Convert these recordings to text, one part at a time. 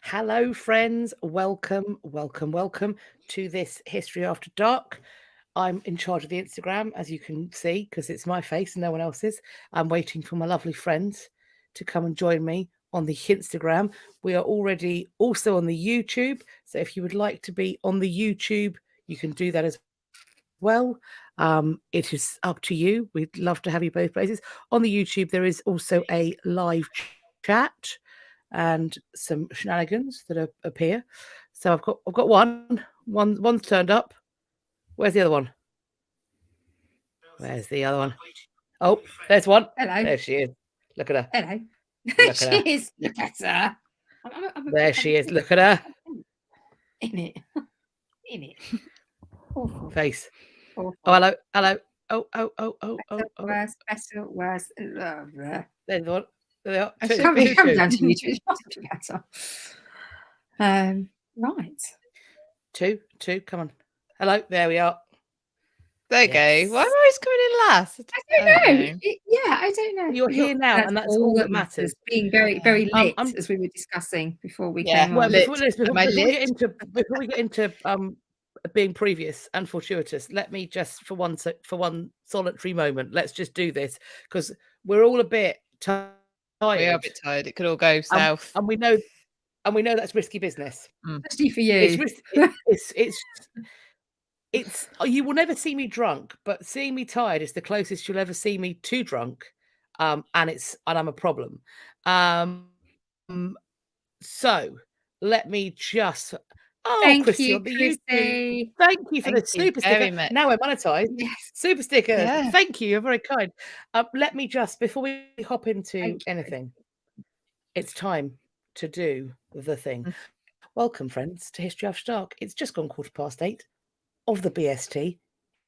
Hello, friends. Welcome to this History After Dark. I'm in charge of the Instagram, as you can see, because it's my face and no one else's. I'm waiting for my lovely friends to come and join me on the Instagram. We are already also on the YouTube. So if you would like to be on the YouTube, you can do that as well. It is up to you. We'd love to have you both places. On the YouTube, there is also a live chat and some shenanigans that appear. So I've got one's turned up. Where's the other one? Where's the other one? Oh, there's one. Hello. There she is. Look at her. Hello. Look at her. She is. Look at her. There she is. Look at her. In it. In it. Awful. Face. Awful. Oh, hello. Oh. Worse, better, worse. There's one. There are. Come down to YouTube. It must be better. Right. Two. Come on. Hello. There we are. There you go. Why am I always coming in last? I don't know. I don't know. You're here now, and that's all that matters. Being very, very lit, as we were discussing before we came well, on. before we get into being previous and fortuitous, let me just for one solitary moment, let's just do this because we're all a bit tired. We are a bit tired. It could all go south, and we know that's risky business. Especially for you. It's you will never see me drunk, but seeing me tired is the closest you'll ever see me to drunk. And I'm a problem. So let me just Thank Chrissy you, on the Chrissy. YouTube. Thank you for the super sticker. Much. Now we're monetized. Yes. Super sticker. Yeah. Thank you. You're very kind. Let me just before we hop into anything, it's time to do the thing. Welcome, friends, to History After Dark. It's just gone 8:15 of the BST.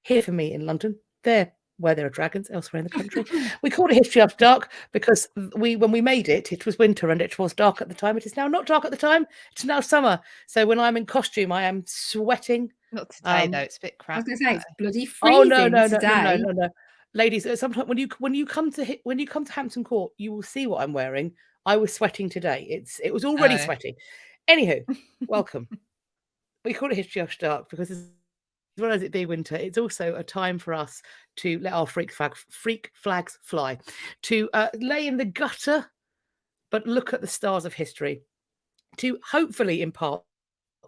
Here for me in London. There, where there are dragons elsewhere in the country. We called it History After Dark because when we made it, it was winter and it was dark at the time. It is now not dark at the time. It's now summer. So when I'm in costume, I am sweating. Not today though. It's a bit crap. I was going to say it's bloody freezing today. No. Ladies, sometimes when you come to Hampton Court, you will see what I'm wearing. I was sweating today. It was already sweating. Anywho, welcome. We call it History After Dark because as well as it being winter, it's also a time for us to let our freak flags fly, to lay in the gutter, but look at the stars of history, to hopefully impart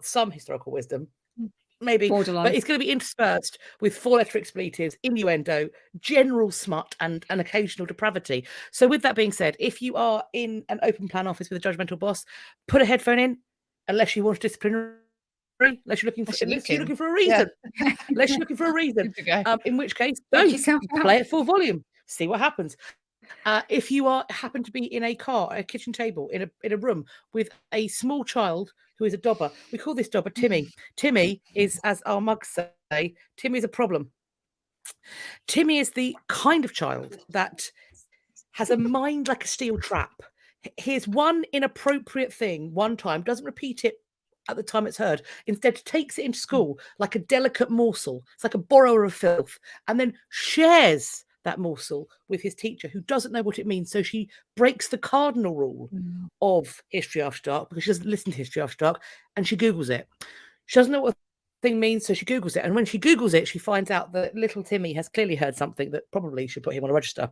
some historical wisdom, maybe, borderline. But it's going to be interspersed with four-letter expletives, innuendo, general smut, and an occasional depravity. So with that being said, if you are in an open plan office with a judgmental boss, put a headphone in, unless you want disciplinary. Unless you're looking for a reason. Yeah. Unless you're looking for a reason. In which case, don't play it full volume. See what happens. If you happen to be in a car, a kitchen table, in a room with a small child who is a dobber, we call this dobber Timmy. Timmy is, as our mugs say, Timmy is a problem. Timmy is the kind of child that has a mind like a steel trap. Hears one inappropriate thing one time, doesn't repeat it at the time it's heard, instead takes it into school like a delicate morsel. It's like a borrower of filth, and then shares that morsel with his teacher, who doesn't know what it means. So she breaks the cardinal rule of History After Dark because she doesn't listen to History After Dark, and she Googles it. She doesn't know what the thing means, so she Googles it. And when she Googles it, she finds out that little Timmy has clearly heard something that probably should put him on a register.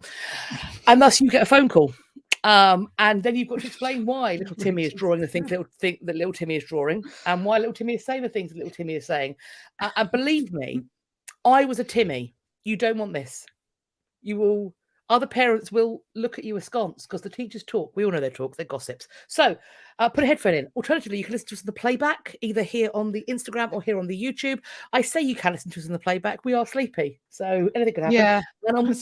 And thus you get a phone call. And then you've got to explain why little Timmy is drawing the things that little Timmy is drawing, and why little Timmy is saying the things that little Timmy is saying. And believe me, I was a Timmy. You don't want this. Other parents will look at you askance because the teachers talk. We all know they talk. They're gossips. So put a headphone in. Alternatively, you can listen to us on the playback, either here on the Instagram or here on the YouTube. I say you can listen to us on the playback. We are sleepy, so anything could happen. Yeah. And on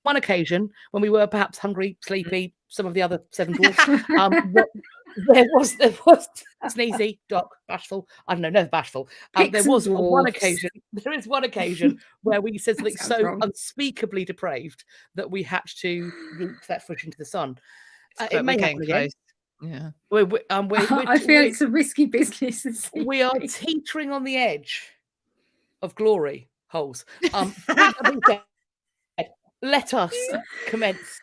one occasion, when we were perhaps hungry, sleepy, some of the other seven dwarfs, there was sneezy, doc, bashful. I don't know, never bashful. There is one occasion where we said something so unspeakably depraved that we had to root that foot into the sun. It may happen again. Yeah, I feel it's a risky business. We are teetering on the edge of glory holes. Let us commence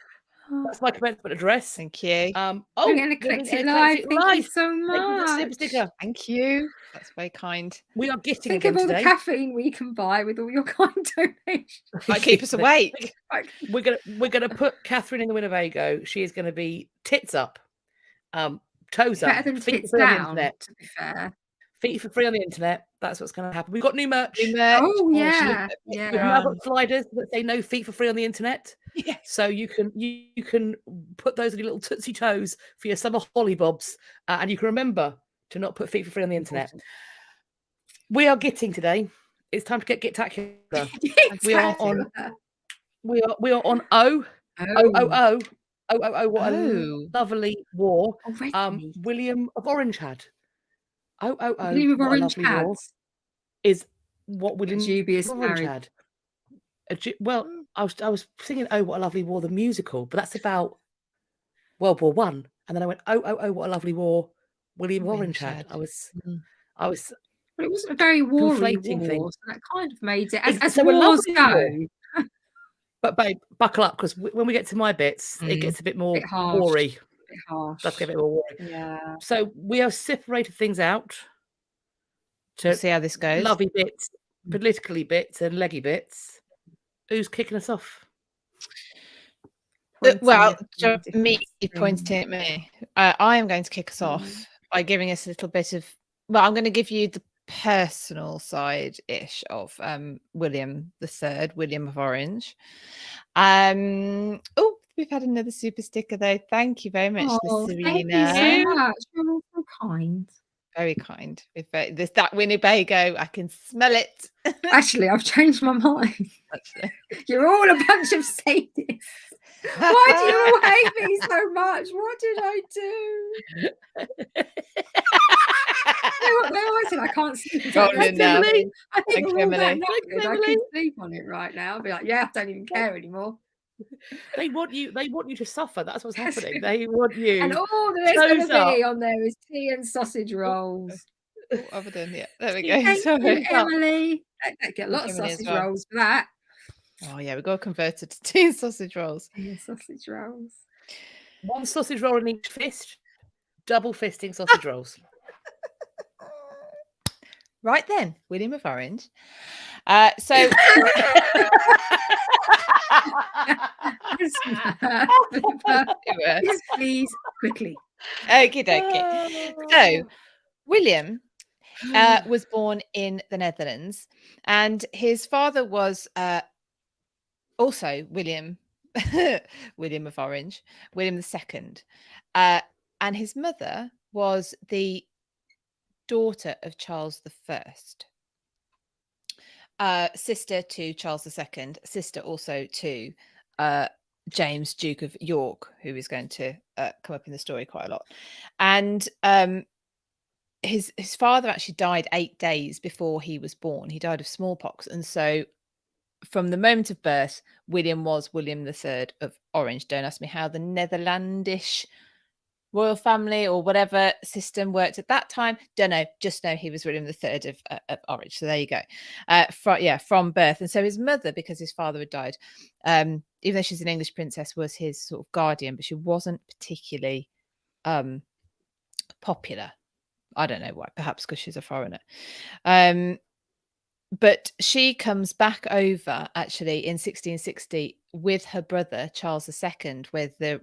That's my commencement address. Thank you. An eclectic life. Thank you so much. Thank you, sticker. Thank you. That's very kind. We are getting Think again of all today. the caffeine we can buy with all your kind donations. Might keep us awake. We're gonna put Catherine in the Winnebago. She is going to be tits up, toes up, Better than feet tits for free on the down, internet. to be fair. Feet for free on the internet. That's what's going to happen. We've got new merch. Oh yeah, We've now got sliders that say no feet for free on the internet. Yeah. So you can put those on your little tootsie toes for your summer hollybobs, and you can remember to not put feet for free on the internet. We are getting today. It's time to get tacular. We are on O. What a lovely war. William of Orange had. William of Orange had is what William dubious of Orange marriage. had. Well, I was singing "Oh, What a Lovely War," the musical, but that's about World War One. And then I went, "Oh, what a lovely war William of Orange had." I was. But it wasn't a very war-y war, so that kind of made it as wars go. But babe, buckle up, because when we get to my bits, it gets a bit more gory. A bit harsh. That's a bit more gory. Yeah. So we have separated things out to see how this goes. Lovey bits, politically bits, and leggy bits. Who's kicking us off? Well, me pointing at me. I am going to kick us off by giving us a little bit of. Well, I'm going to give you the personal side-ish of William III, William of Orange. Oh, we've had another super sticker though. Thank you very much, Serena. Thank you so much. You're so kind. Very kind. There's that Winnebago, I can smell it. Actually, I've changed my mind. Actually, you're all a bunch of sadists. Why do you all hate me so much? What did I do? I said I can't sleep. I think we're all that knackered. I can sleep on it right now. I'll be like, yeah, I don't even care anymore. They want you to suffer. That's what's happening. They want you. And all there's going to be on there is tea and sausage rolls. Other than there we go. Thank you, Emily. I get a lot of sausage rolls for that. Oh yeah, we got converted to tea and sausage rolls. Tea and sausage rolls. One sausage roll in each fist. Double fisting sausage rolls. Right then, William of Orange. So yes, please, quickly. Okay. So William was born in the Netherlands, and his father was also William of Orange, William II, and his mother was the daughter of Charles I, sister to Charles II, sister also to James, Duke of York, who is going to come up in the story quite a lot. And his father actually died 8 days before he was born. He died of smallpox, and so from the moment of birth, William was William III of Orange. Don't ask me how the Netherlandish royal family or whatever system worked at that time. Don't know. Just know he was William III of Orange. So there you go. From birth. And so his mother, because his father had died, even though she's an English princess, was his sort of guardian, but she wasn't particularly popular. I don't know why. Perhaps because she's a foreigner. But she comes back over actually in 1660 with her brother Charles II for the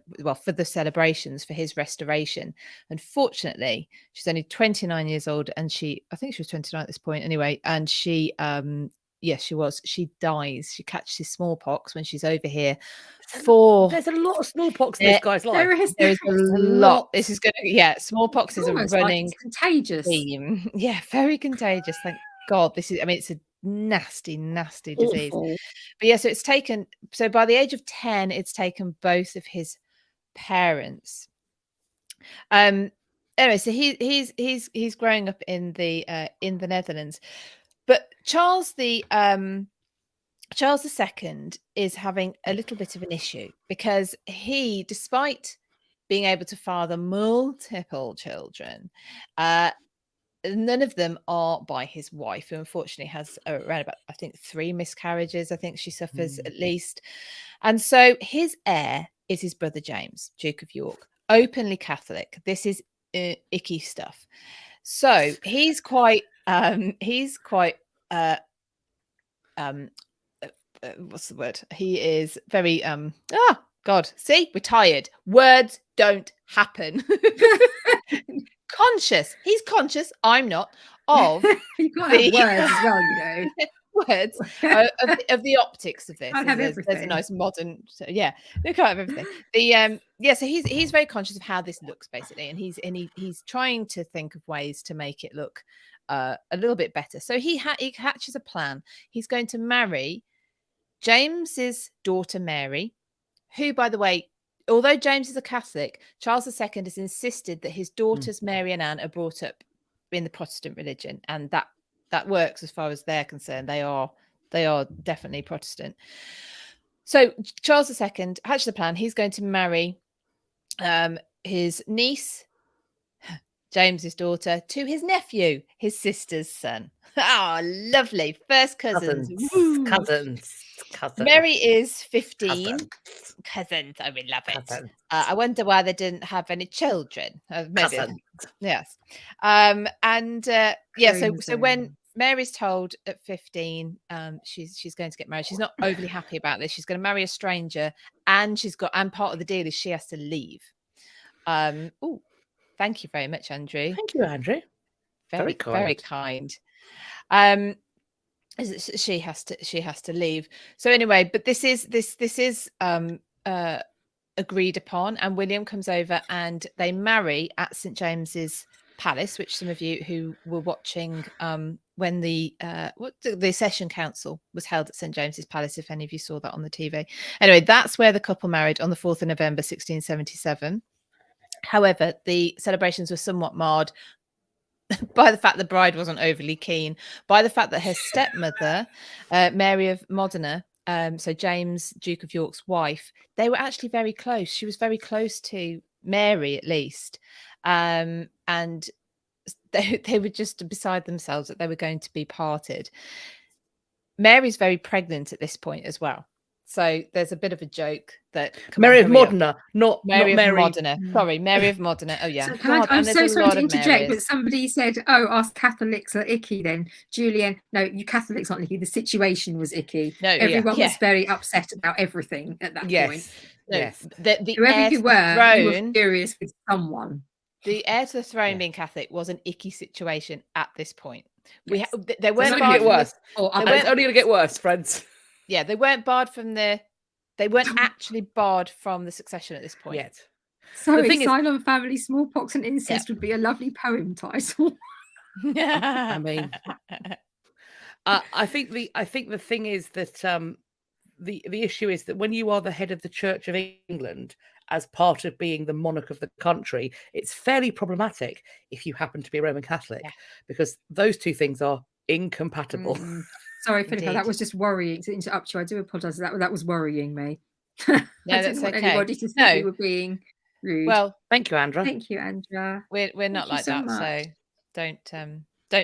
celebrations for his restoration. Unfortunately, she's only 29 years old, and I think she was 29 at this point anyway. And she she dies. She catches smallpox when she's over here. There's a lot of smallpox in this guy's life. There is a lot. This is going to smallpox is a running contagious theme. Yeah, very contagious. Thank God. It's a nasty disease. Awful. But so it's taken. So by the age of 10, it's taken both of his parents. Anyway, so he's growing up in the Netherlands, but Charles II is having a little bit of an issue because he, despite being able to father multiple children, none of them are by his wife, who unfortunately has around about, I think, 3 miscarriages. I think she suffers at least. And so his heir is his brother James, Duke of York, openly Catholic. This is icky stuff. So he's quite what's the word? He is very God, see, we're tired. Words don't happen. Conscious. He's conscious. I'm not. Of You can't have words as well, you know. Words of the optics of this. Can't have There's a everything. nice modern. So, yeah, they can't have everything. The yeah. So he's very conscious of how this looks basically, and he's trying to think of ways to make it look a little bit better. So he hatches a plan. He's going to marry James's daughter Mary, who, by the way, although James is a Catholic, Charles II has insisted that his daughters Mary and Anne are brought up in the Protestant religion, and that works as far as they're concerned. They are definitely Protestant. So Charles II hatched the plan. He's going to marry his niece, James's daughter, to his nephew, his sister's son. Oh, lovely. First cousins. Cousins. Mary is 15. Cousins. I mean, love it. I wonder why they didn't have any children. Maybe. Yes. So when Mary's told at 15, she's going to get married, she's not overly happy about this. She's going to marry a stranger, and part of the deal is she has to leave. Thank you very much, Andrew. Thank you, Andrew. Very kind. Very kind. She has to leave. So anyway, but this is agreed upon, and William comes over and they marry at St James's Palace, which some of you who were watching when the session council was held at St James's Palace, if any of you saw that on the TV. Anyway, that's where the couple married on the 4th of November 1677. However, the celebrations were somewhat marred by the fact the bride wasn't overly keen, by the fact that her stepmother, Mary of Modena, so James, Duke of York's wife, they were actually very close. She was very close to Mary, at least. And they were just beside themselves that they were going to be parted. Mary's very pregnant at this point as well. So there's a bit of a joke that Mary of Modena, not Mary of Modena. Sorry, Mary of Modena. Oh yeah. So I'm so sorry to interject, but somebody said, "Oh, us Catholics are icky." Then Julian, no, you Catholics aren't icky. The situation was icky. No, everyone was very upset about everything at that point. Yes. Whoever you were furious with someone. The heir to the throne being Catholic was an icky situation at this point. Yes. They weren't only get worse. It's only going to get worse, friends. Yeah, they weren't barred from they weren't actually barred from the succession at this point yet. So Asylum Family, Smallpox and Incest would be a lovely poem title. I mean, I think the thing is that the issue is that when you are the head of the Church of England as part of being the monarch of the country, it's fairly problematic if you happen to be a Roman Catholic, because those two things are incompatible. Sorry, Philippa, that was just worrying to interrupt you. I do apologise. That was worrying me. No, I didn't want anybody to say we were being rude. Well, thank you, Andra. Thank you, Andra. We're not like that, so don't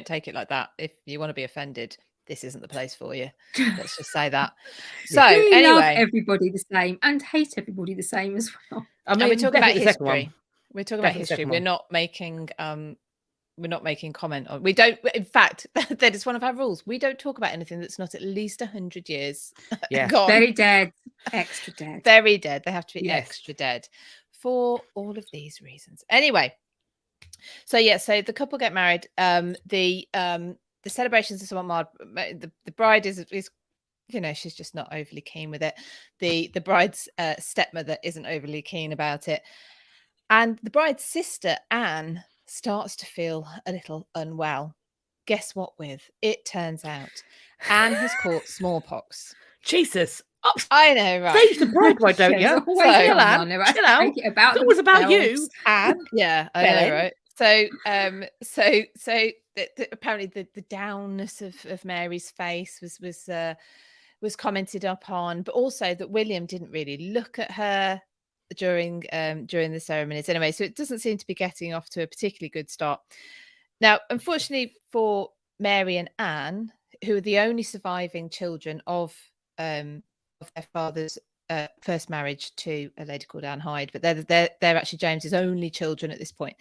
take it like that. If you want to be offended, this isn't the place for you. Let's just say that. So we anyway, love everybody the same and hate everybody the same as well. I mean, we're talking about history. We're talking about history. We're not making comment on. We don't. In fact, that is one of our rules. We don't talk about anything that's not at least 100 years. Gone. Very dead, extra dead. Very dead. They have to be extra dead for all of these reasons. Anyway, so the couple get married. The celebrations are somewhat marred. The bride is she's just not overly keen with it. The bride's stepmother isn't overly keen about it, and the bride's sister Anne starts to feel a little unwell. Guess what? It turns out Anne has caught smallpox. Jesus. I know, right? Stage the bride, why don't you? Chill out. It was about you, Anne. Yeah, I know, right? So apparently the downness of Mary's face was commented upon, but also that William didn't really look at her during the ceremonies. Anyway, so it doesn't seem to be getting off to a particularly good start. Now, unfortunately for Mary and Anne, who are the only surviving children of their father's first marriage to a lady called Anne Hyde, but they're actually James's only children at this point.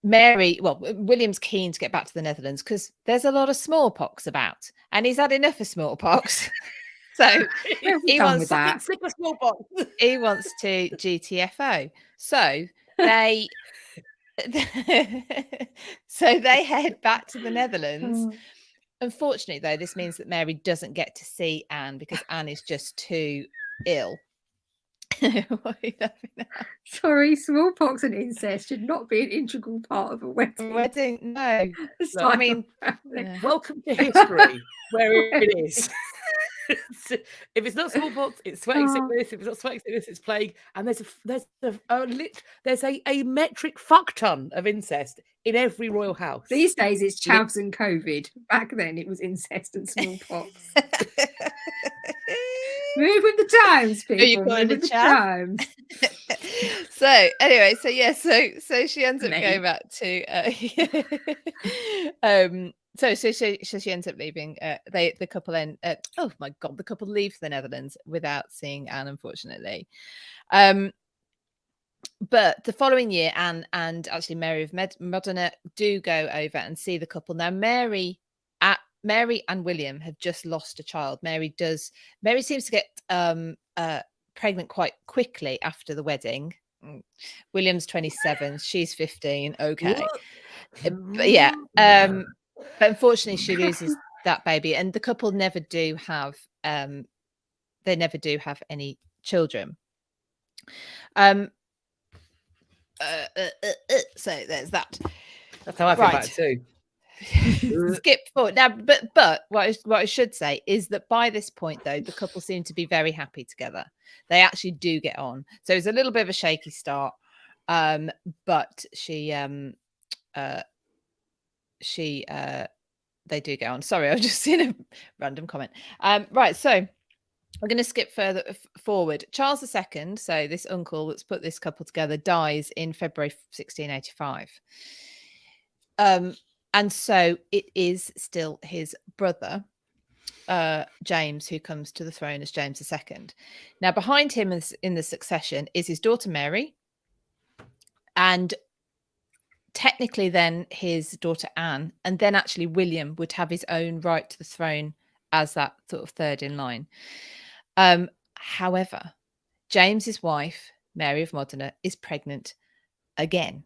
William's keen to get back to the Netherlands because there's a lot of smallpox about, and he's had enough of smallpox. So he wants that. Sick of smallpox. He wants to GTFO. So they head back to the Netherlands. Unfortunately, though, this means that Mary doesn't get to see Anne because Anne is just too ill. What are you laughing at? Sorry, smallpox and incest should not be an integral part of a wedding. No. Look, I mean, welcome to history, where it is. If it's not smallpox, it's sweating sickness. If it's not sweating sickness, it's plague. And there's a metric fuck ton of incest in every royal house. These days it's chavs and COVID. Back then it was incest and smallpox. Move with the times, people. Move with the times. So anyway, so she ends up going back to So she ends up leaving. The couple then. Oh my god, the couple leave the Netherlands without seeing Anne, unfortunately. But the following year, Anne and actually Mary of Modena do go over and see the couple. Now, Mary and William have just lost a child. Mary seems to get pregnant quite quickly after the wedding. William's 27, she's 15. Okay, but yeah. But unfortunately, she loses that baby, and the couple never do have. They never do have any children. So there's that. That's how I feel about it too. Skip forward now, but what I should say is that by this point, though, the couple seem to be very happy together. They actually do get on. So it's a little bit of a shaky start, but they do get on. Sorry, I've just seen a random comment. Right, so we're going to skip further forward. Charles II, so this uncle that's put this couple together, dies in February 1685. And so it is still his brother, James, who comes to the throne as James II. Now, behind him in the succession is his daughter Mary, and technically then his daughter Anne, and then actually William would have his own right to the throne as that sort of third in line. However, James's wife, Mary of Modena, is pregnant again,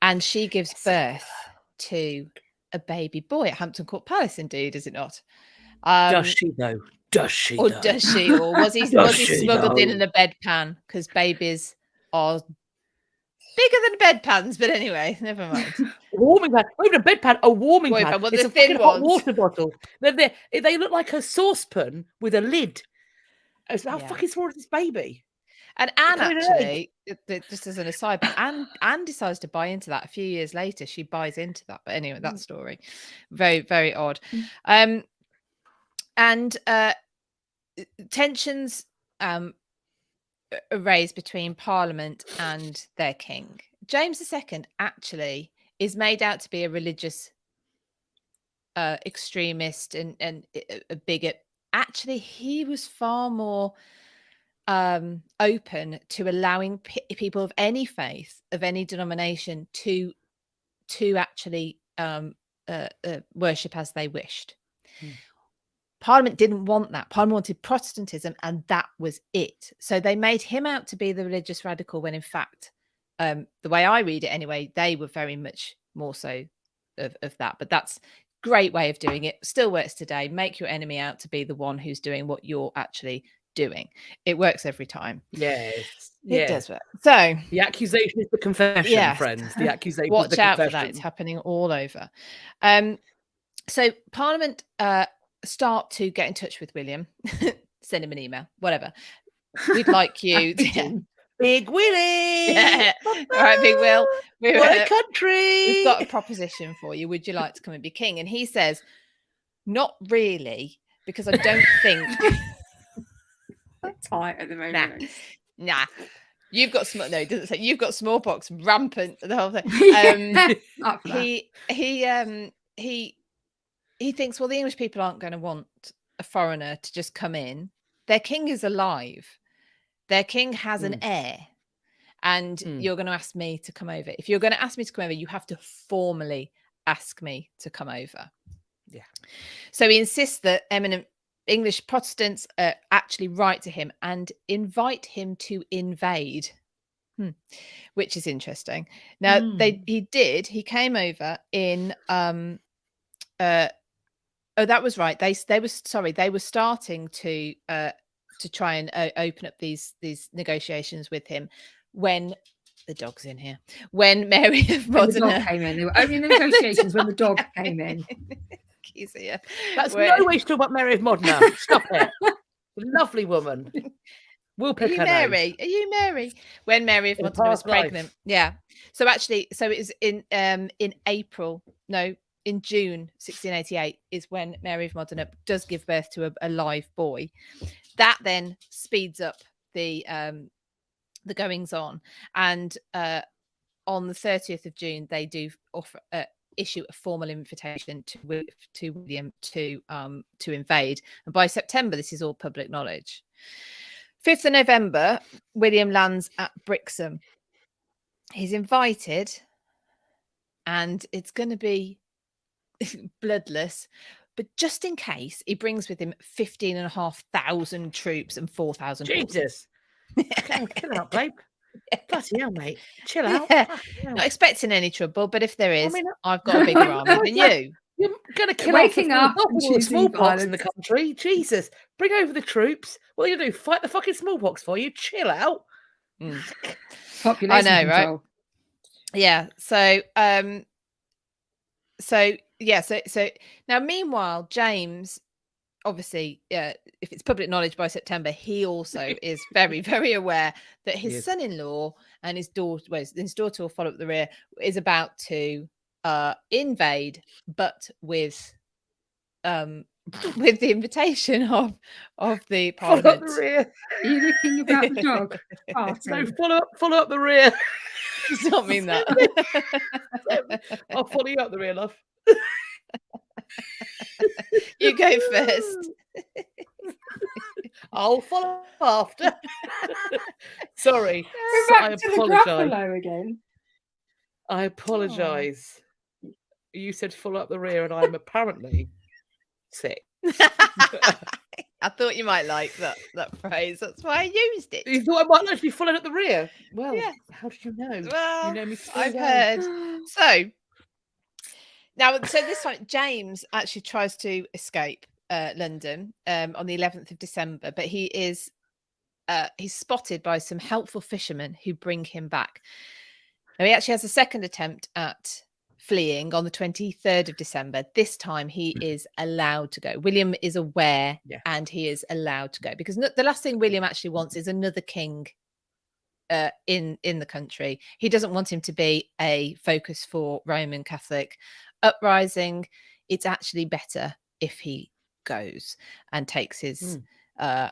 and she gives birth to a baby boy at Hampton Court Palace. Indeed, is it not? Does she though? Does she? Or does she? Or was he smuggled in a bedpan? Because babies are bigger than bedpans. But anyway, never mind. Warming pan, not even a bedpan, a warming pan. Well, it's the a thin hot ones. water bottle. They look like a saucepan with a lid. How fucking small is this baby? And Anne actually, just as an aside, but Anne decides to buy into that a few years later. She buys into that. But anyway, that story, very, very odd. And tensions are raised between Parliament and their king. James II actually is made out to be a religious extremist and a bigot. Actually, he was far more open to allowing people of any faith, of any denomination, to actually worship as they wished. Parliament didn't want that. Parliament wanted Protestantism, and that was it. So they made him out to be the religious radical, when in fact, the way I read it anyway, they were very much more so of that. But that's a great way of doing it. Still works today. Make your enemy out to be the one who's doing what you're actually doing. It works every time. Yes. It does work. So the accusation is the confession, friends. The accusation watch is the out confession. For that. It's happening all over. So Parliament start to get in touch with William, send him an email, whatever. We'd like you to... Big Willie. Yeah. All right, Big Will. What a country. We've got a proposition for you. Would you like to come and be king? And he says, not really, because I don't think... tight at the moment. Nah. You've got no, it doesn't say you've got smallpox rampant, the whole thing. He thinks, well, the English people aren't going to want a foreigner to just come in, their king is alive. Their king has an heir. And you're going to ask me to come over. If you're going to ask me to come over, you have to formally ask me to come over. Yeah. So he insists that eminent English Protestants actually write to him and invite him to invade, which is interesting. Now, he came over in, that was right. They were starting to try and open up these negotiations with him when the dog's in here. When Mary of Modena, the dog came in. They were opening the negotiations when the dog came in. He's here. That's no way to talk about Mary of Modena. Stop it. Lovely woman. We'll pick her nose. Are you Mary? When Mary of Modena was pregnant. Yeah. So actually, it was in June 1688 is when Mary of Modena does give birth to a live boy. That then speeds up the goings on, and on the 30th of June they do issue a formal invitation to William to invade, and by September this is all public knowledge. 5th of November, William lands at Brixham. He's invited, and it's going to be bloodless. But just in case, he brings with him 15,500 troops and 4,000 Jesus. Chill out, babe. Bloody hell, mate. Chill out. Yeah. Not expecting any trouble, but if there is, I've got a bigger army than you. You're going to kill waking up all the smallpox in the country. Jesus. Bring over the troops. What are you going to do? Fight the fucking smallpox for you? Chill out. Population I know, control. right? Yeah. So now meanwhile, James, obviously, if it's public knowledge by September, he also is very, very aware that his son-in-law and his daughter will follow up the rear, is about to invade, but with the invitation of the Parliament. Follow up the rear. Are you looking about the dog? No, follow up the rear. Does not mean that. I'll follow you up the rear, love. You go first. I'll follow after. Sorry. We're back to the Gruffalo again. I apologise. You said follow up the rear, and I'm apparently sick. I thought you might like that phrase. That's why I used it. You thought I might actually follow up the rear? Well, yeah. How did you know? Well, you know me I've heard. So this time, James actually tries to escape London on the 11th of December, but he's spotted by some helpful fishermen who bring him back. Now, he actually has a second attempt at fleeing on the 23rd of December. This time he is allowed to go. William is aware and he is allowed to go, because the last thing William actually wants is another king in the country. He doesn't want him to be a focus for Roman Catholic uprising. It's actually better if he goes and takes his son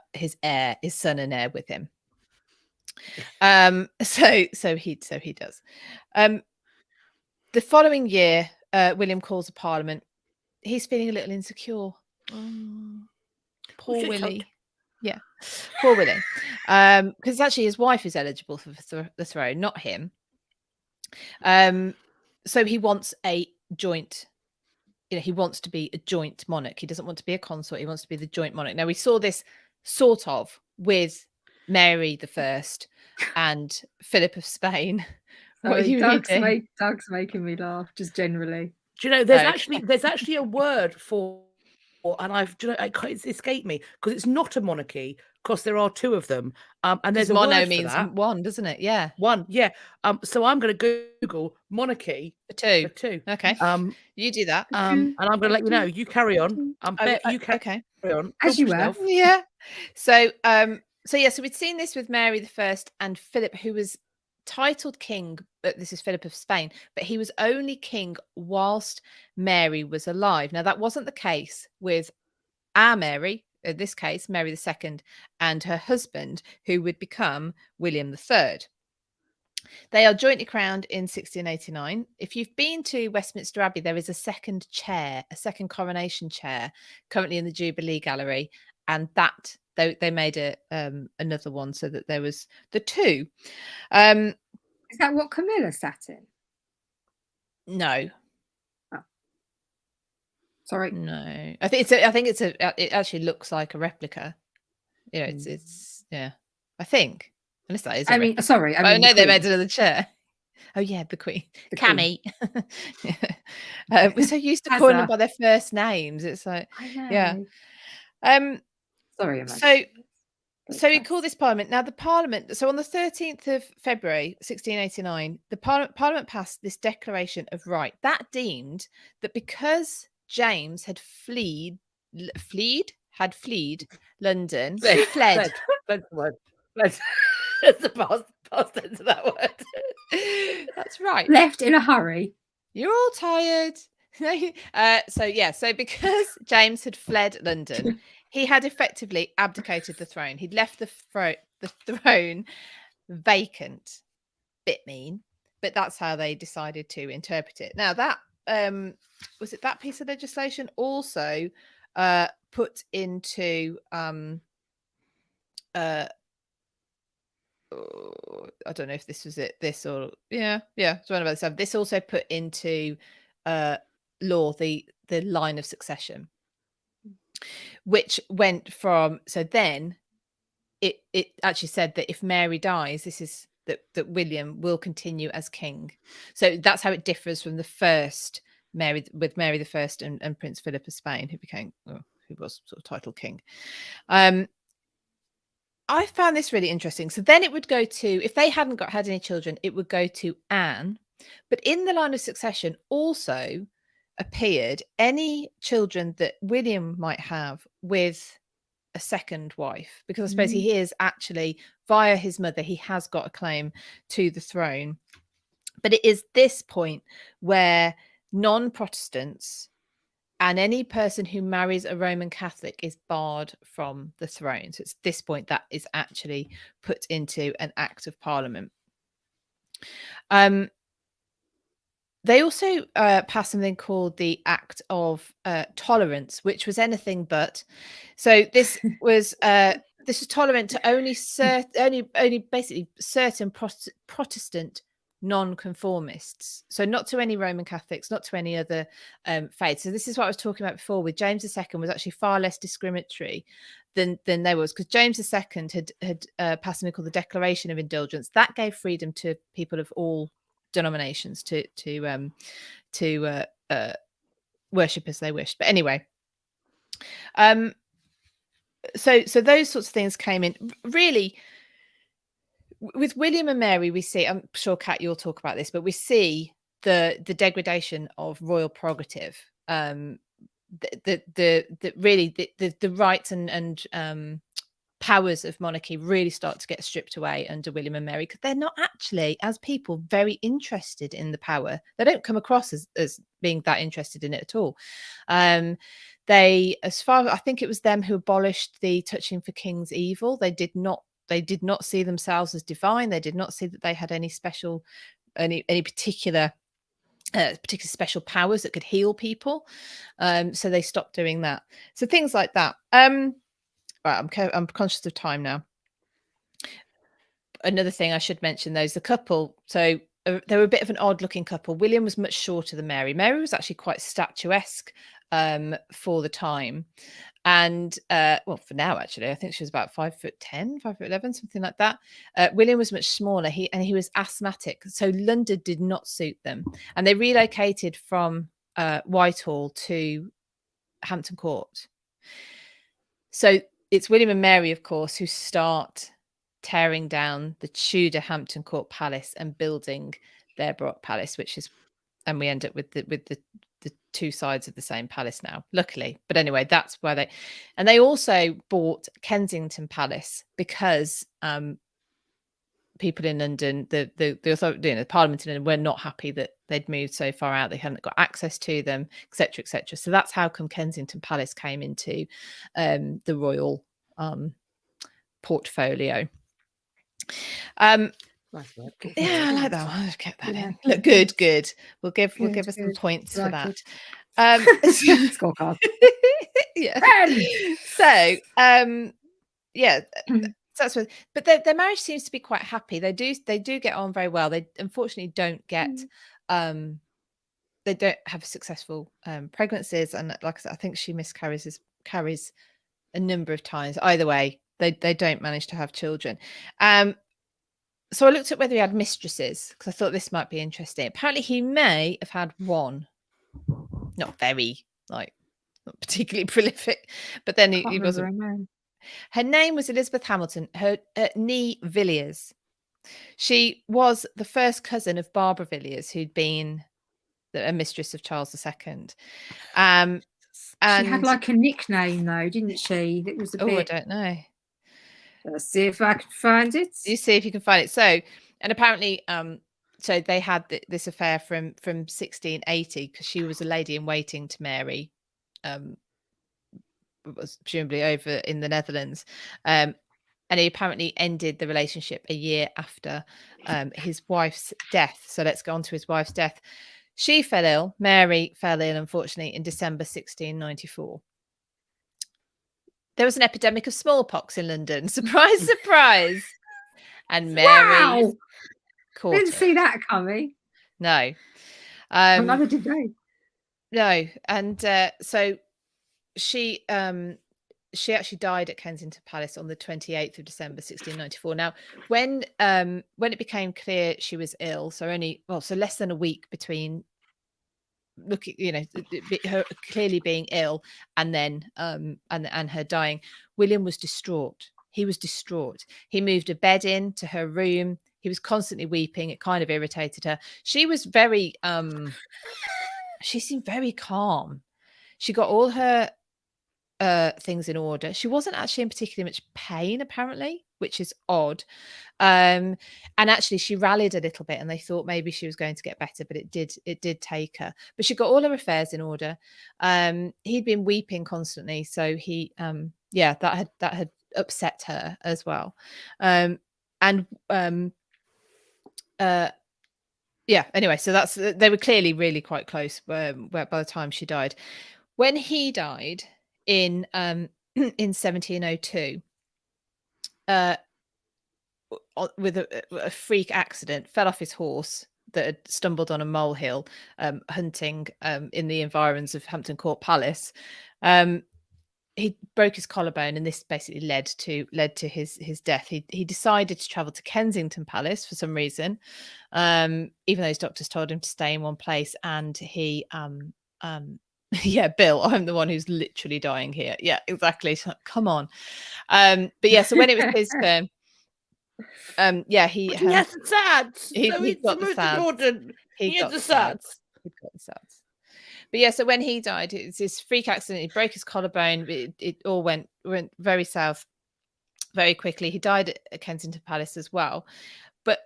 and heir with him. So he does. The following year, William calls a parliament. He's feeling a little insecure. Poor Willie. Yeah, poor Willie. Because actually his wife is eligible for the throne, not him. So he wants a joint, he wants to be a joint monarch. He doesn't want to be a consort. He wants to be the joint monarch. Now, we saw this sort of with Mary I and Philip of Spain. What are you reading? Doug's making me laugh, just generally. Do you know, there's actually a word for, and it's escaped me, because it's not a monarchy, because there are two of them. And there's a mono word means for that. One, doesn't it? Yeah. One, yeah. So I'm going to Google monarchy for two. Okay. You do that. And I'm going to let you know. You carry on. You carry on. As you were. Yeah. So we'd seen this with Mary I and Philip, who was titled king, but this is Philip of Spain, but he was only king whilst Mary was alive. Now, that wasn't the case with our Mary, in this case, Mary II, and her husband, who would become William III. They are jointly crowned in 1689. If you've been to Westminster Abbey, there is a second coronation chair, currently in the Jubilee Gallery, and that they made it another one so that there was the two. Um, Is that what Camilla sat in? no, Sorry. no. I think it actually looks like a replica. You know, it's yeah. I think unless that is. Sorry. I mean, no, they the made Queen. another chair. Oh yeah, the Queen, The Cammy. We're so used to Has calling them a- by their first names. It's like, I know. yeah. Sorry, So we call this Parliament. Now the Parliament, so on the 13th of February 1689, the Parliament passed this Declaration of Right that deemed that because James had fled London, fled. Fled the word. Fled. It's the past tense of that word. That's right. Left in a hurry. You're all tired. So because James had fled London, he had effectively abdicated the throne. He'd left the throne vacant. Bit mean, but that's how they decided to interpret it. Now that was it. That piece of legislation also put into I don't know if this was it. This or it's one of those. This also put into law the line of succession, which went from then it actually said that if Mary dies, this is that William will continue as king. So that's how it differs from the first Mary the First and Prince Philip of Spain, who was sort of title king. I found this really interesting. So then it would go to, if they hadn't had any children, it would go to Anne. But in the line of succession also appeared any children that William might have with a second wife, because I suppose he is actually, via his mother, he has got a claim to the throne. But it is this point where non-Protestants and any person who marries a Roman Catholic is barred from the throne. So it's this point that is actually put into an Act of Parliament. They also passed something called the Act of Tolerance, which was anything but. So this was tolerant to only basically certain Protestant non-conformists, so not to any Roman Catholics, not to any other faiths. So this is what I was talking about before with James II was actually far less discriminatory than there was, because James II had passed something called the Declaration of Indulgence that gave freedom to people of all denominations to worship as they wished. But anyway, so those sorts of things came in. Really, with William and Mary, we see, I'm sure Kat you'll talk about this, but we see the degradation of royal prerogative, the rights and powers of monarchy really start to get stripped away under William and Mary, because they're not actually, as people, very interested in the power. They don't come across as being that interested in it at all. They, as far as I think, it was them who abolished the touching for king's evil. They did not see themselves as divine. They did not see that they had any special, any particular special powers that could heal people. So they stopped doing that. So things like that. Right, I'm conscious of time now. Another thing I should mention, though, is the couple. So they were a bit of an odd looking couple. William was much shorter than Mary. Mary was actually quite statuesque for the time. And well, for now, actually, I think she was about 5'10", 5'11", something like that. William was much smaller. He was asthmatic, so London did not suit them, and they relocated from Whitehall to Hampton Court. So it's William and Mary, of course, who start tearing down the Tudor Hampton Court Palace and building their Baroque Palace, which is, and we end up with the two sides of the same palace now, luckily. But anyway, that's where they also bought Kensington Palace because people in London, the authority, the Parliament in London, were not happy that they'd moved so far out. They hadn't got access to them, etc., etc. So that's how come Kensington Palace came into the royal portfolio. Nice work. Yeah, I like that one. I've kept that in. Look, good. We'll give us some points for that. Scorecard. Yeah. So yeah, that's what. But their marriage seems to be quite happy. They do get on very well. They unfortunately don't get they don't have successful pregnancies, and like I said, I think she miscarries a number of times. Either way, they don't manage to have children. So I looked at whether he had mistresses because I thought this might be interesting. Apparently, he may have had one, not very not particularly prolific, but then he wasn't. Her name was Elizabeth Hamilton. Her nee Villiers. She was the first cousin of Barbara Villiers, who'd been a mistress of Charles II. And she had like a nickname though, didn't she? That was a bit. I don't know. Let's see if I can find it. You see if you can find it. So, and apparently, so they had this affair from 1680 because she was a lady in waiting to Mary, was presumably over in the Netherlands, and he apparently ended the relationship a year after his wife's death. So let's go on to his wife's death. She fell ill. Mary fell ill, unfortunately, in December 1694. There was an epidemic of smallpox in London. Surprise, surprise. And Mary caught Didn't it. see that coming. No. Neither did they. No. And so she actually died at Kensington Palace on the 28th of December 1694. Now, when it became clear she was ill, so less than a week between her clearly being ill and then and her dying, William was distraught. He was distraught. He moved a bed into her room. He was constantly weeping. It kind of irritated her. She was very she seemed very calm. She got all her things in order. She wasn't actually in particularly much pain, apparently, which is odd. And actually she rallied a little bit and they thought maybe she was going to get better, but it did take her. But she got all her affairs in order. He'd been weeping constantly, so he that had upset her as well. Anyway, so they were clearly really quite close by the time she died. When he died in 1702, with a freak accident, fell off his horse that had stumbled on a molehill, hunting in the environs of Hampton Court Palace. He broke his collarbone, and this basically led to his death. He decided to travel to Kensington Palace for some reason, even though his doctors told him to stay in one place. And he yeah, Bill, I'm the one who's literally dying here. Yeah, exactly. So, come on. But yeah, so when it was his turn, he has the SADS. He got the SADS. He got the SADS. But yeah, so when he died, it was this freak accident. He broke his collarbone. It all went very south very quickly. He died at Kensington Palace as well. But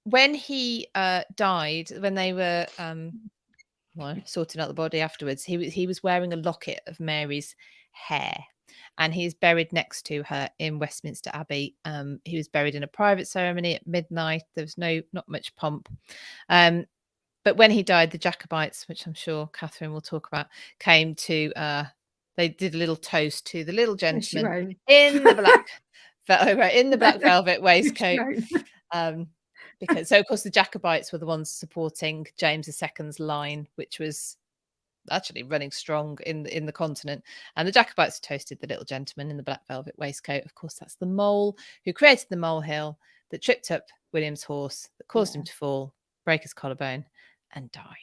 when he died, when they were sorting out the body afterwards, he was wearing a locket of Mary's hair, and he's buried next to her in Westminster Abbey. He was buried in a private ceremony at midnight. There was not much pomp. But when he died, the Jacobites, which I'm sure Catherine will talk about, came to they did a little toast to the little gentleman in the black velvet waistcoat. Because so of course the Jacobites were the ones supporting James II's line, which was actually running strong in the continent. And the Jacobites toasted the little gentleman in the black velvet waistcoat. Of course, that's the mole who created the molehill that tripped up William's horse, that caused him to fall, break his collarbone, and die.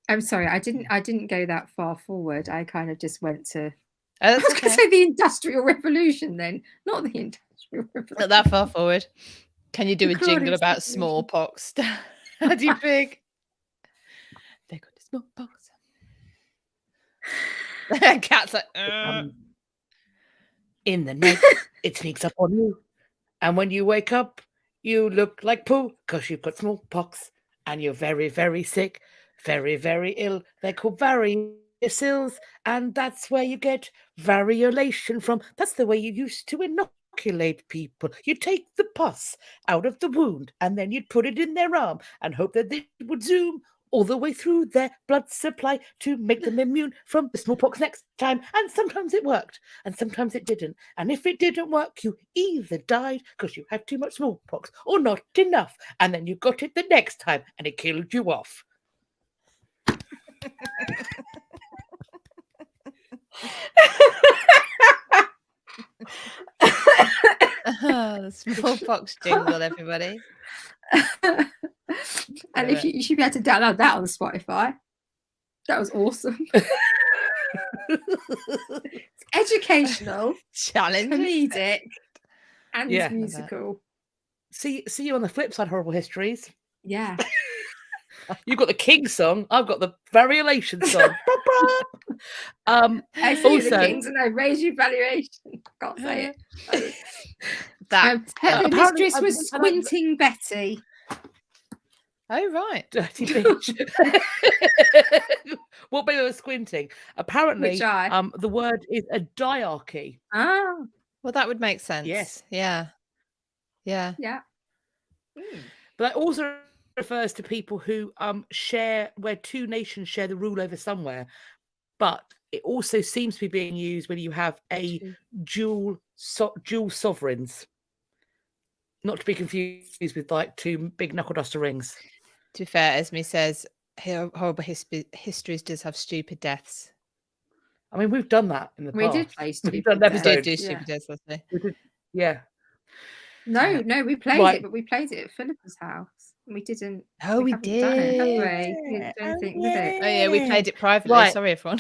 I'm sorry, I didn't go that far forward. I kind of just went to I was going to say the Industrial Revolution, then, not the Industrial Revolution. Not that far forward. Can you do a jingle about smallpox? How do you think? They got the smallpox. Cat's like, in the night, it sneaks up on you, and when you wake up, you look like poo because you've got smallpox, and you're very, very sick, very, very ill. They're called variolacills, and that's where you get variolation from. That's the way you used to inoculate people. You take the pus out of the wound, and then you'd put it in their arm and hope that they would zoom all the way through their blood supply to make them immune from the smallpox next time. And sometimes it worked, and sometimes it didn't. And if it didn't work, you either died because you had too much smallpox or not enough, and then you got it the next time and it killed you off. The smallpox jingle, everybody. And if you should be able to download that on Spotify. That was awesome. It's educational, Challenge. comedic, and Yeah. musical. See you on the flip side, Horrible Histories. Yeah. You've got the King song. I've got the Variolation song. I see the Also- Kings and I raise your valuation. Can't say it. That. Her apparently- mistress was I like- Squinting Betty. Oh right. Dirty bitch. What baby was squinting? Apparently, Which eye? the word is a diarchy. Ah, Well, that would make sense. Yes. Yeah. Yeah. yeah. But that also refers to people who share where two nations share the rule over somewhere. But it also seems to be being used when you have a dual sovereigns. Not to be confused with like two big knuckle duster rings. To be fair, Esme says horrible histories does have stupid deaths. I mean, we've done that in the We past. did play We've Stupid done an Death. We episode. did do Yeah. stupid deaths, last night. We did- yeah. No, we played Right. it, but we played it at Philippa's house. We didn't. Oh, we haven't done it, have did. we? We didn't do anything with it. Oh yeah, we played it privately. Right. Sorry, everyone.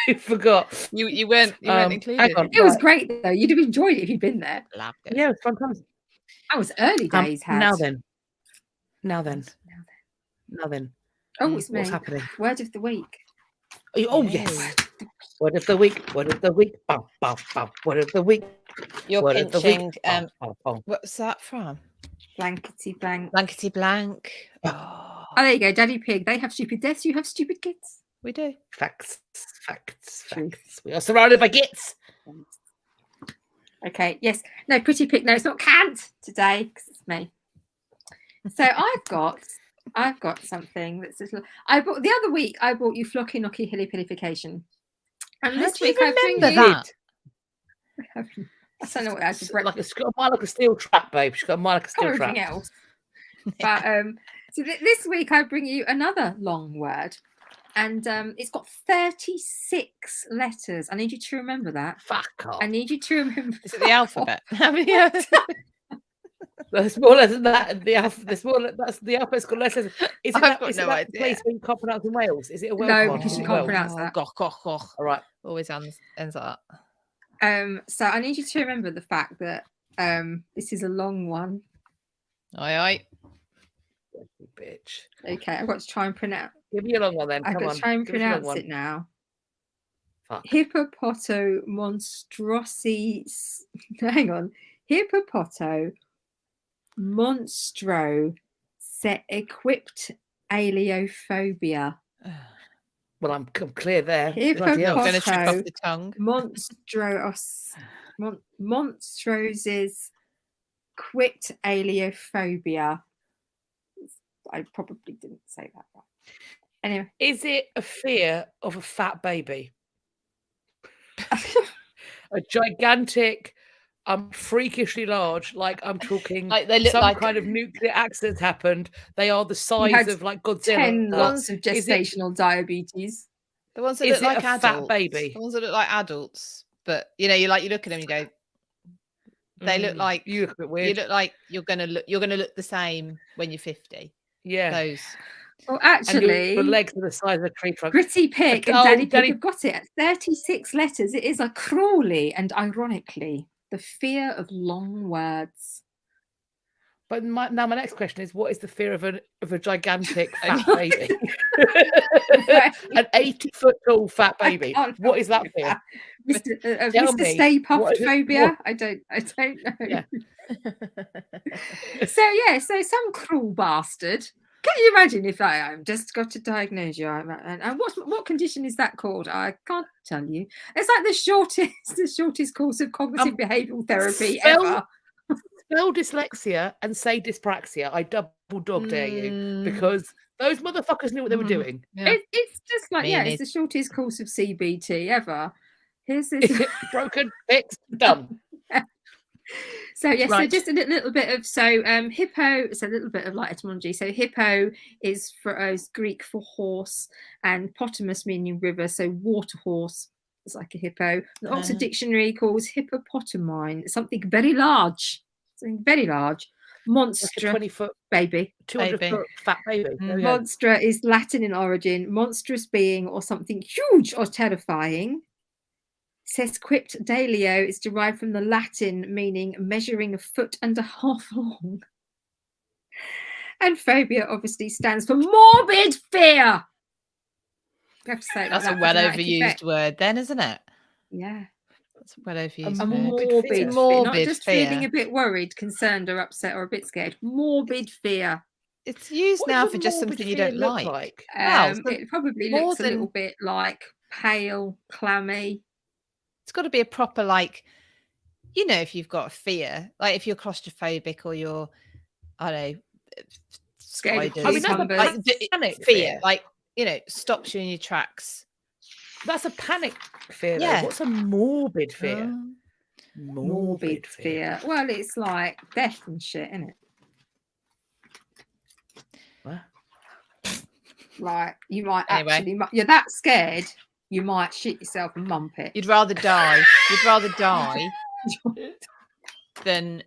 I forgot. you weren't included. Hang on. It was Right. great though. You'd have enjoyed it if you'd been there. Loved it. Yeah, it was fantastic. That was early days. Now Had. then. Now then. Oh, it's me. What's happening? Word of the week. Oh, yes. Word of the week. Word of the week. Bum, bum, bum. Word of the week. You're Word of the week. pinching. Bum, bum, bum. What's that from? Blankety blank. Blankety blank. Oh, there you go, Daddy Pig. They have stupid deaths. You have stupid kids. We do. Facts. We are surrounded by gits. Okay. Yes. No, Pretty Pig. No, it's not Cant today because it's me. So I've got something that's little. I bought the other week. I bought you Flocky Knocky Hilly Pillification, and How this do you week I bring remember you. that? I don't know what I had for She's breakfast. got a mind like a steel trap, babe. She's got a mind like a Got steel everything trap. else. But so this week I bring you another long word, and it's got 36 letters. I need you to remember that. Fuck off. I need you to remember. Is it the alphabet? How many? There's more letters than that. And the alphabet, that's the alphabet's got less letters. Is it I've that, got is it no that idea. place where you can't pronounce in Wales? Is it a Welsh No, one? because you In can't Wales? pronounce that. Goch, goch, goch. All right. Always ends like that. So I need you to remember the fact that this is a long one. Aye, aye. Bitch. Okay, I've got to try and pronounce. Give me a long one then. I've Come got on. to try and Give us a long pronounce one. it now. Fuck. Hippopoto monstrosi. Hang on. Hippopoto monstro se equipped aliophobia. Well, I'm clear there. Bloody hell. I'm going to trip off Potato. the tongue. Monstroses quit aliophobia. I probably didn't say that right. Anyway. Is it a fear of a fat baby? A gigantic, freakishly large, like I'm talking Like they look some like kind of nuclear accident happened. They are the had size of like Godzilla. 10 lots of Is it- gestational diabetes. the ones that Is look it like a adults. fat baby? The ones that look like adults, but you know, you look at them, you go. They look like you look a bit you weird. look like you're gonna look the same when you're 50. Yeah. Those. Well, And actually, your legs are the size of a tree trunk. Gritty Pig and Oh, Daddy Pig Daddy- have got it at 36 letters. It is a Crawley, and ironically, the fear of long words. But now my next question is, what is the fear of a gigantic fat know. baby? An 80-foot tall fat baby. can't What is that help you fear? with Mr. Tell Mr. me, Stay what Puffed is it- phobia. what- I don't know. Yeah. So some cruel bastard. Can you imagine if I'm just got to diagnose you? And what condition is that called? I can't tell you. It's like the shortest course of cognitive behavioural therapy spell- ever. spell dyslexia and say dyspraxia. I double dog dare you, Mm. because those motherfuckers knew what they were doing. Yeah. It's just like, Me yeah, neither. it's the shortest course of CBT ever. Here's this. Broken, fixed, done. So yes, so Right. just a little bit of hippo. It's a little bit of like etymology. So hippo is Greek for horse, and potamus meaning river. So water horse is like a hippo. The Oxford Dictionary calls hippopotami something very large. Something very large. Monster, Like a 20-foot, baby. 200-foot fat baby. There we go. Monstra is Latin in origin, monstrous being or something huge or terrifying. Sesquipedalio is derived from the Latin meaning measuring a foot and a half long. And phobia obviously stands for morbid fear. You have to say it like That's a that, well dramatic overused effect. word then, isn't it? Yeah. That's a well overused A word. morbid fear. Not Morbid just fear. feeling a bit worried, concerned, or upset, or a bit scared. Morbid fear. It's used What now does for a just morbid something you fear don't look like. like? Well, so It probably more looks a little than- bit like pale, clammy. It's got to be a proper, like, you know, if you've got a fear, like if you're claustrophobic or you're, I don't know, Scared of spiders, I mean, that's a cucumbers. like panic fear, fear. like, you know, stops you in your tracks. That's a panic fear, though. Yeah. What's a morbid fear? Oh. Morbid fear. Well, it's like death and shit, isn't it? What? Like you might Anyway. actually, you're that scared, you might shit yourself and mump it. You'd rather die. You'd rather die than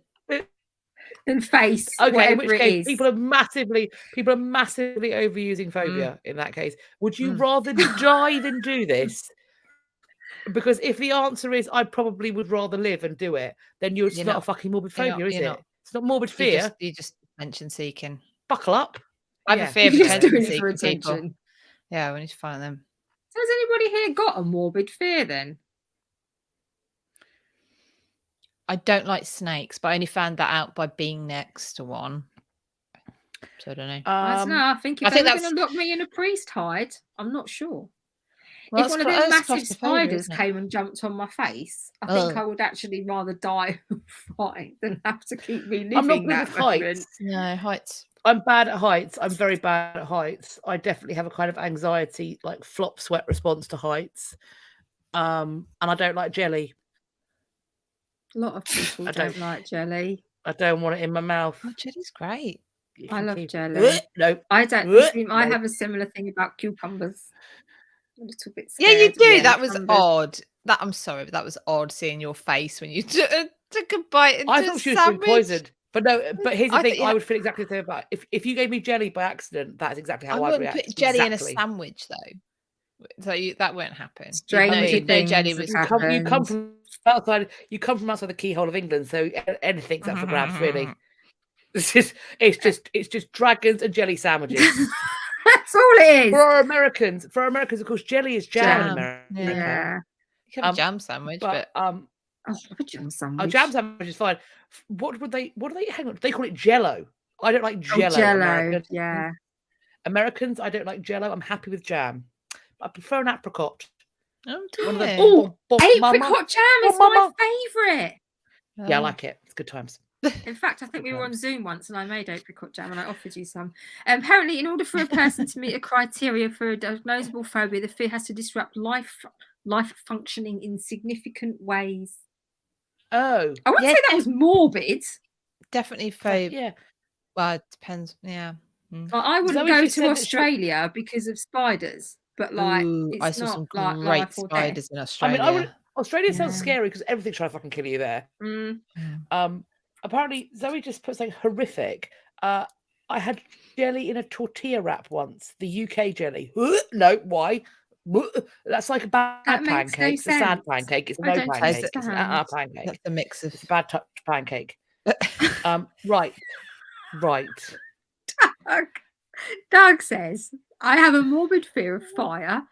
And face Okay, in whatever which it case is. people are massively overusing phobia in that case. Would you rather die than do this? Because if the answer is I probably would rather live and do it, then it's not a fucking morbid phobia, is it? It's not morbid fear. You just attention seeking. Buckle up. I have a fear of You're just attention doing it for seeking people. attention. Yeah, we need to find them. So has anybody here got a morbid fear then? I don't like snakes, but I only found that out by being next to one. So I don't know. I don't know. I think if I they think were that's- going to lock me in a priest hide, I'm not sure. Well, if one of that's those massive claustrophobia, spiders isn't it? came and jumped on my face, I think Ugh. I would actually rather die fight than have to keep I'm not reliving good that with moment. heights. No, heights. I'm bad at heights. I'm very bad at heights. I definitely have a kind of anxiety, like flop sweat response to heights. And I don't like jelly. A lot of people I don't don't- like jelly. I don't want it in my mouth. Oh, jelly's great. You I can love keep it. jelly. No. I don't. You see, I No. have a similar thing about cucumbers. A little bit Yeah, scared. you do. of That was cucumbers. odd. I'm sorry, but that was odd seeing your face when you took a bite into I a thought she was being sandwich. poised. But no, but here's the I thing. thought, yeah. I would feel exactly the same about it. If you gave me jelly by accident, that's exactly how I I'd wouldn't react. put jelly exactly. in a sandwich though. So that won't happen. Stranger No jelly things was. have You come happened. from outside. You come from outside the keyhole of England, so anything's up for grabs, really. It's just dragons and jelly sandwiches. That's all it is. For our Americans, of course, jelly is jam in Jam. America. Yeah. You can have a jam sandwich, but I love a jam sandwich. a jam sandwich is fine. What do they hang on? They call it Jello. I don't like Jello. Jello. Americans. Yeah. Americans, I don't like Jello. I'm happy with jam. I prefer an apricot. oh, One of the dear. Oh, mama. apricot jam is Mama. my favourite. Yeah, I like it. It's good times. In fact, I think we were on Zoom once and I made apricot jam and I offered you some. Apparently, in order for a person to meet a criteria for a diagnosable phobia, the fear has to disrupt life functioning in significant ways. Oh, I wouldn't Yeah, say that was morbid. Definitely phobia. yeah. Well, it depends. Yeah. I wouldn't Zoe go just to said that she- Australia because of spiders, but like Ooh, it's I saw not some like great life or death. spiders in I Australia. mean, Australia sounds Yeah. scary because everything's trying to fucking kill you there. Mm. Apparently, Zoe just put something horrific. I had jelly in a tortilla wrap once. The UK jelly. No, why? That's like a bad That makes no pancake. It's a sad sense. pancake. It's I no don't pancake. It's an understand. pancake. That's a mix of. It's a bad pancake. Right. Doug says, I have a morbid fear of fire,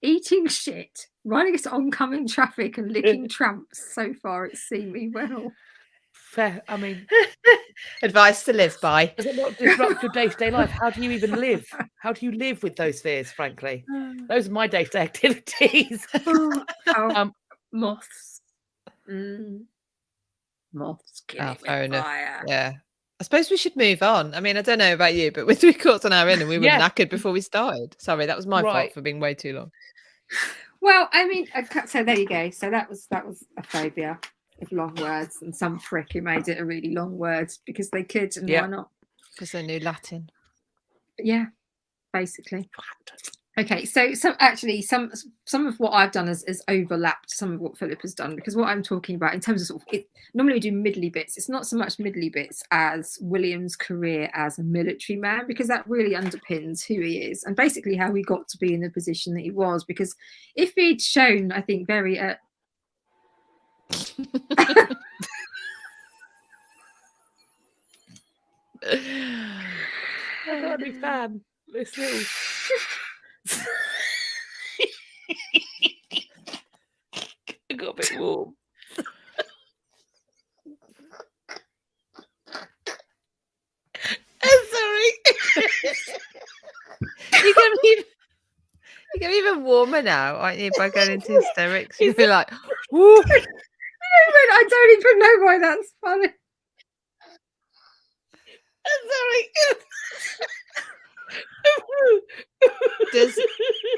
eating shit, running at oncoming traffic and licking tramps. So far, it's seen me well. Fair. I mean, Advice to live by. does it not disrupt your day-to-day life? How do you even live? How do you live with those fears, frankly? Those are my day-to-day activities. Oh, moths. Mm. Moths kill Oh, it fair with enough. fire. Yeah. I suppose we should move on. I mean, I don't know about you, but we're 3/4 an hour in and we were Yeah. knackered before we started. Sorry, that was my fault Right. for being way too long. Well, I mean, so there you go. So that was a phobia of long words, and some prick who made it a really long word because they could, and Yeah. why not? Because they knew Latin. But yeah, basically. Okay, so some of what I've done is overlapped some of what Philip has done, because what I'm talking about in terms of sort of normally we do middly bits. It's not so much middly bits as William's career as a military man, because that really underpins who he is and basically how he got to be in the position that he was. Because if he'd shown, I think, very I got a new fan. This little. It got a bit warm. I'm sorry. You get even warmer now, aren't you? By going into hysterics, you'll be like, "Woo!" I don't even know why that's funny. I'm sorry.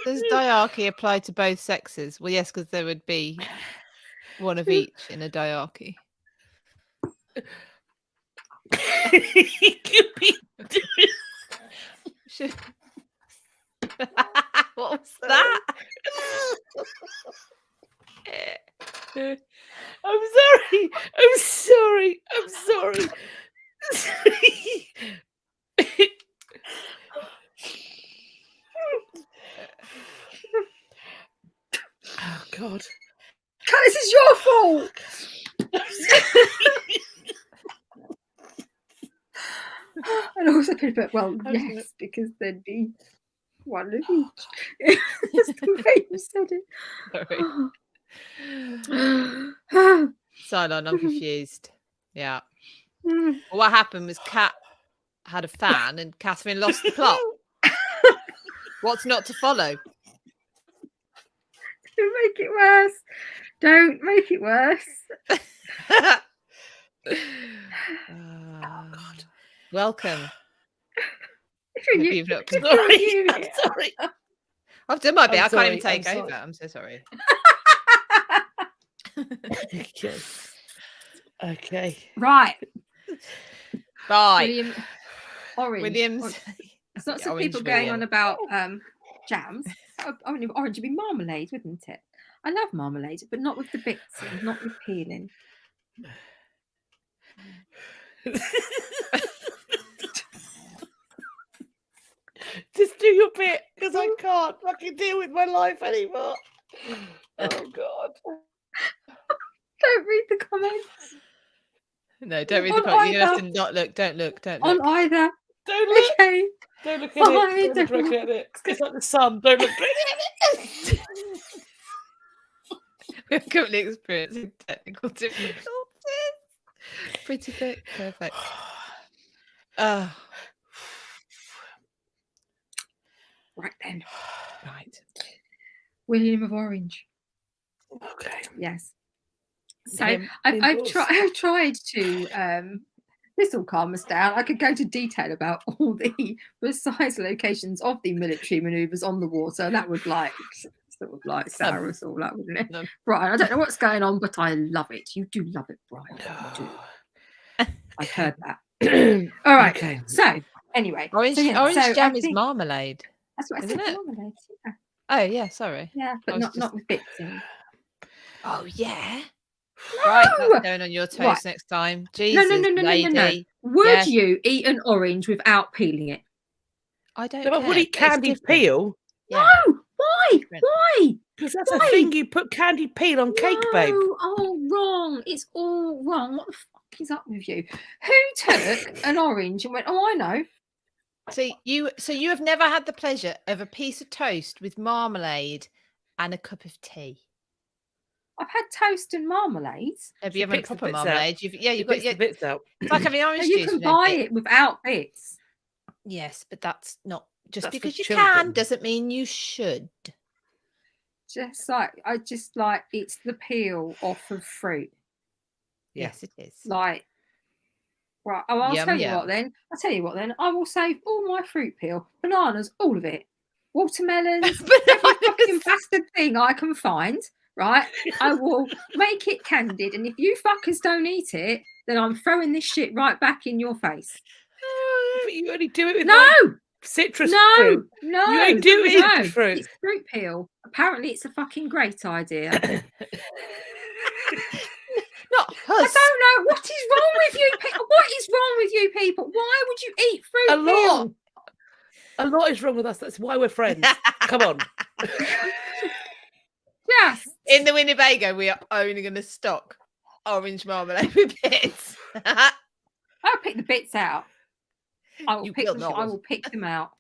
Does diarchy apply to both sexes? Well, yes, because there would be one of each in a diarchy. What was that? I'm sorry. I'm sorry. I'm sorry. Oh God. This is your fault. And also Philip, well, Okay. yes, because there'd be one of each. That's the way you said it. Cylon, I'm confused. Yeah. Well, what happened was Kat had a fan and Catherine lost the plot. What's not to follow? Don't make it worse. Don't make it worse. Oh, God. Welcome. Maybe you've not Sorry. I'm sorry. I've done my bit. I'm I can't even sorry, I'm take over. sorry. I'm so sorry. Okay. Okay. Right. Bye. William Orange. Williams. There's lots Yeah, of people Orange going William. on about jams. Orange would be marmalade, wouldn't it? I love marmalade, but not with the bits in, not with peeling. Just do your bit, because I can't fucking deal with my life anymore. Oh God. Don't read the comments. No, don't read the On comment. You're gonna have either. to not look. Don't look. Don't On look. either. Don't look. Okay. Don't look at it. Fine, Don't look at it. It's like the sun. Don't look at it. We're currently experiencing technical difficulties. Pretty quick. Perfect. Right then. Right. William of Orange. Okay. Yes. So Him I've tried to this will calm us down. I could go into detail about all the precise locations of the military manoeuvres on the water. That would sort of sour us all up, wouldn't it? No. Brian, I don't know what's going on, but I love it. You do love it, Brian. You do. I've heard that. All right. Okay. So anyway, Orange jam is marmalade. That's what I isn't said. it? Marmalade. Yeah. Oh yeah, sorry. Yeah, but not with bits in. Oh yeah. No! Right, that's going on your toast Right. next time. Jesus, lady. No. Would Yes. you eat an orange without peeling it? I don't No, care. but would eat but it's candied different. peel? Yeah. No. Why? Different. Why? Because that's Why? a thing you put candied peel on cake, babe. Oh, wrong. It's all wrong. What the fuck is up with you? Who took an orange and went, oh, I know. So you have never had the pleasure of a piece of toast with marmalade and a cup of tea. I've had toast and marmalade. Maybe you haven't had picks the proper bits out. marmalade. You've got the bits out. It's like having orange You juice. can with no buy bits. it without bits. Yes, but that's not just That's for because you children. can doesn't mean you should. It's the peel off of fruit. Yeah. Yes, it is. Like, right. Oh, I'll Yum, tell you yum. what then. I'll tell you what then. I will save all my fruit peel, bananas, all of it, watermelons, every fucking bastard thing I can find. Right. I will make it candied, and if you fuckers don't eat it, then I'm throwing this shit right back in your face. But you only do it with No. like, citrus fruit. No, You only do it with citrus fruit. It's fruit peel. Apparently, it's a fucking great idea. Not I husk. don't know what is wrong with you. What is wrong with you people? Why would you eat fruit A peel? lot. A lot is wrong with us. That's why we're friends. Come on. Yes. In the Winnebago, we are only going to stock orange marmalade with bits. I'll pick the bits out. I will You pick will them. not. I will pick them out.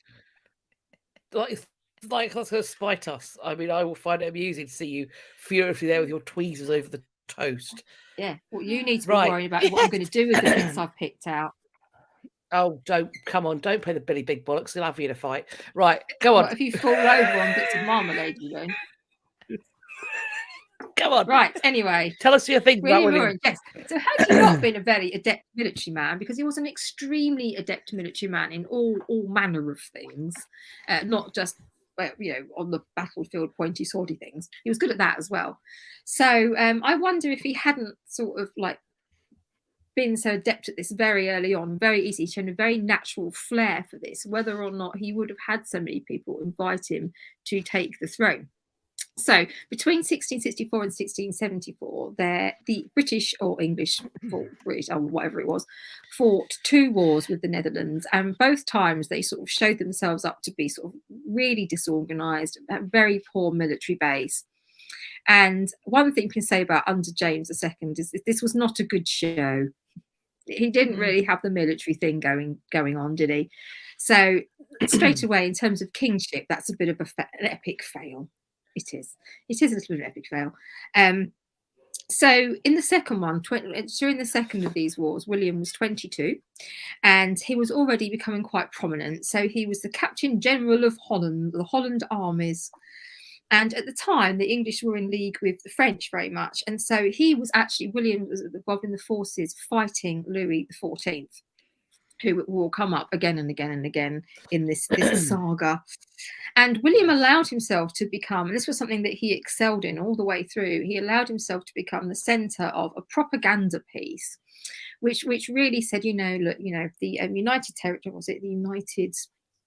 Like that's going to spite us. I mean, I will find it amusing to see you furiously there with your tweezers over the toast. Yeah. What you need to be Right. worrying about is what I'm going to do with the bits I've picked out. Oh, don't play the Billy Big Bollocks. He'll have you in a fight. Right, go on. What if you fall over on bits of marmalade, you don't? Come on. Right. Anyway. Tell us your things about William William. Orange, yes. So had he not been a very adept military man, because he was an extremely adept military man in all manner of things, not just on the battlefield pointy swordy things. He was good at that as well. So I wonder if he hadn't sort of like been so adept at this very early on, very easy, shown a very natural flair for this, whether or not he would have had so many people invite him to take the throne. So between 1664 and 1674, the British or English, British or whatever it was, fought 2 wars with the Netherlands, and both times they sort of showed themselves up to be sort of really disorganised, a very poor military base. And one thing you can say about under James II is that this was not a good show. He didn't really have the military thing going on, did he? So straight away, in terms of kingship, that's a bit of an epic fail. It is a little bit of an epic fail. So in the second one, during the second of these wars, William was 22, and he was already becoming quite prominent. So he was the Captain General of Holland, the Holland armies. And at the time, the English were in league with the French very much. And so William was involved in the forces fighting Louis XIV, who will come up again and again and again in this saga. And William allowed himself to become, and this was something that he excelled in all the way through, he allowed himself to become the centre of a propaganda piece, which really said, look, the United Territory, the United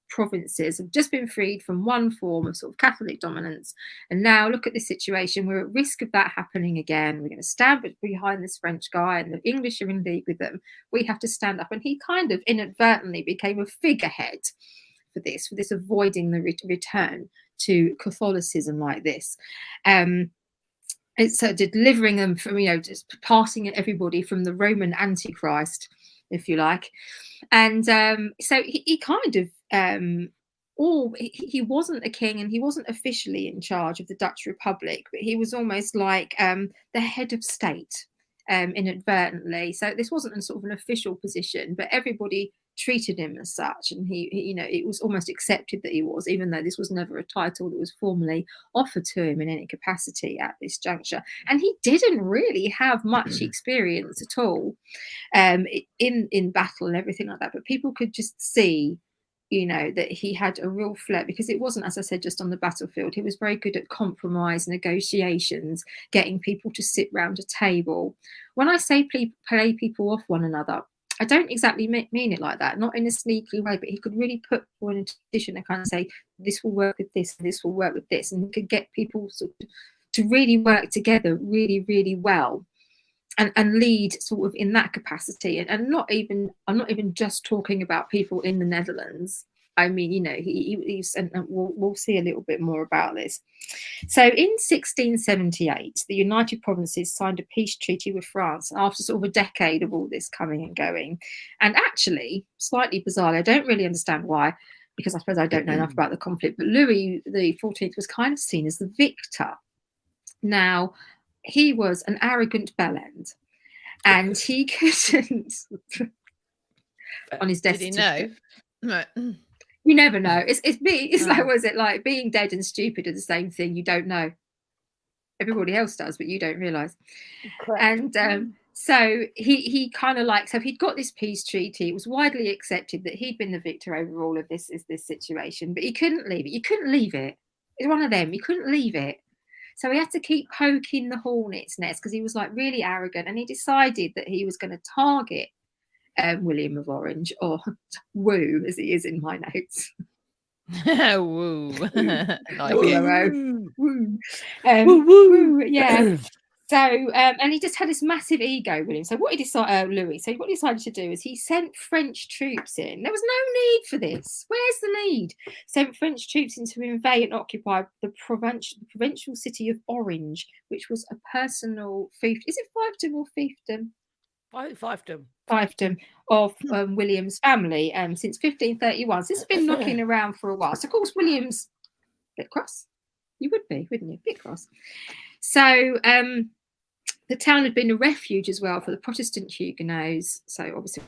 Provinces have just been freed from one form of sort of Catholic dominance, and now look at this situation, we're at risk of that happening again. We're going to stand behind this French guy, and the English are in league with them. We have to stand up. And he kind of inadvertently became a figurehead for this avoiding the return to Catholicism like this. So delivering them from, just passing everybody from the Roman Antichrist, if you like. And so he kind of he wasn't a king, and he wasn't officially in charge of the Dutch Republic, but he was almost like the head of state inadvertently. So this wasn't a sort of an official position, but everybody treated him as such, and he it was almost accepted that he was, even though this was never a title that was formally offered to him in any capacity at this juncture. And he didn't really have much experience at all in battle and everything like that, but people could just see that he had a real flair, because it wasn't, as I said, just on the battlefield. He was very good at compromise, negotiations, getting people to sit round a table. When I say play people off one another, I don't exactly mean it like that, not in a sneaky way, but he could really put one into position and kind of say, this will work with this, this will work with this, and he could get people to really work together really, really well. And lead sort of in that capacity, and I'm not even just talking about people in the Netherlands. I mean, he's, and we'll see a little bit more about this. So in 1678, the United Provinces signed a peace treaty with France after sort of a decade of all this coming and going. And actually, slightly bizarrely, I don't really understand why, because I suppose I don't know enough about the conflict, but Louis XIV was kind of seen as the victor. Now, he was an arrogant bellend, and he couldn't on his death. Did he know? Right. You never know. It's like, was it like being dead and stupid are the same thing? You don't know. Everybody else does, but you don't realise. And So he kind of like, so he'd got this peace treaty. It was widely accepted that he'd been the victor over all of this situation, but he couldn't leave it. You couldn't leave it. It's one of them. He couldn't leave it. So he had to keep poking the hornet's nest because he was like really arrogant, and he decided that he was going to target William of Orange, or Woo as he is in my notes. Woo. Like Woo. Woo. Woo, woo. Yeah. So, and he just had this massive ego with him. So what he decided, Louis, so what he decided to do is he sent French troops in. There was no need for this. Where's the need? Sent French troops in to invade and occupy the provincial city of Orange, which was a personal fief. Is it fiefdom or fiefdom? Fiefdom. Fiefdom of William's family since 1531. So this has been knocking around for a while. So of course William's a bit cross. You would be, wouldn't you? A bit cross. So the town had been a refuge as well for the Protestant Huguenots. So obviously